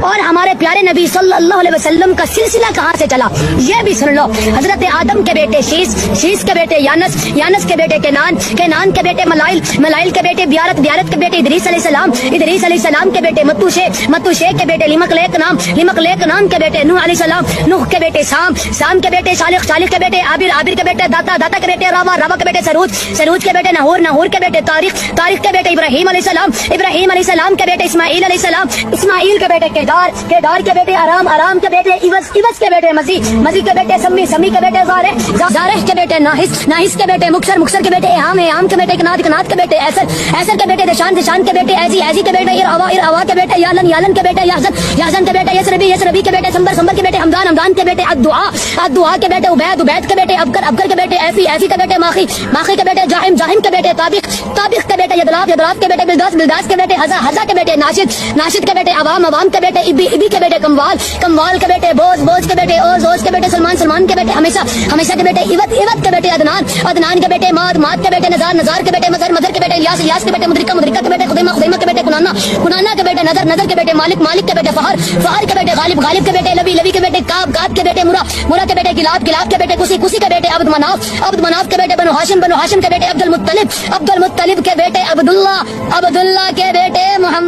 اور ہمارے پیارے نبی صلی اللہ علیہ وسلم کا سلسلہ کہاں سے چلا یہ بھی سن لو. حضرت آدم کے بیٹے شیس کے بیٹے یانس کے بیٹے کینان کے بیٹے ملائل کے بیٹے بیارت کے بیٹے ادریس علیہ السلام کے بیٹے متو شے کے بیٹے لمک لیک نام کے بیٹے نوح علیہ السلام، نوح کے بیٹے سام کے بیٹے صالح کے بیٹے عابر کے بیٹے داتا کے بیٹے راوا کے بیٹے سروج کے بیٹے نہور کے بیٹے تاریخ کے بیٹے ابراہیم علیہ السلام کے بیٹے اسماعیل کے بیٹے کیدار کے بیٹے آرام کے بیٹے ایوس کے بیٹے مزی کے بیٹے سمی کے بیٹے زارح کے بیٹے ناہس کے بیٹے مکسر کے بیٹے اہام کے بیٹے کنات کے بیٹے ایسر کے بیٹے دشان کے بیٹے ایزی کے بیٹے اروا کے بیٹے یالن کے بیٹے یازن کے بیٹے یسربی کے بیٹے سمبر کے بیٹے حمدان کے بیٹے الدعاء کے بیٹے عبید کے بیٹے ابکر کے بیٹے ایفی کے بیٹے ماخی کے بیٹے جاہم کے بیٹے طابق کے بیٹے یدلاف کے بیٹے بلداس کے بیٹے حزا کے بیٹے ناشد کے بیٹے عوام کے بیٹے ابی کے بیٹے کموال کے بیٹے بوز کے بیٹے اوز کے بیٹے سلمان کے بیٹے ہمیشہ کے بیٹے ایوت کے بیٹے عدنان کے بیٹے ماد کے بیٹے نزار کے بیٹے مظہر کے بیٹے الیاس کے بیٹے مدرکہ کے بیٹے خدیمہ کے بیٹے کنانا کے بیٹے نظر کے بیٹے مالک کے بیٹے فہر کے بیٹے غالب کے بیٹے لبی کے بیٹے کاب کے بیٹے مرا کے بیٹے گلاب کے بیٹے کسی کے بیٹے عبد مناف کے بیٹے بنو ہاشم کے بیٹے عبد المطلب کے بیٹے عبداللہ کے بیٹے محمد.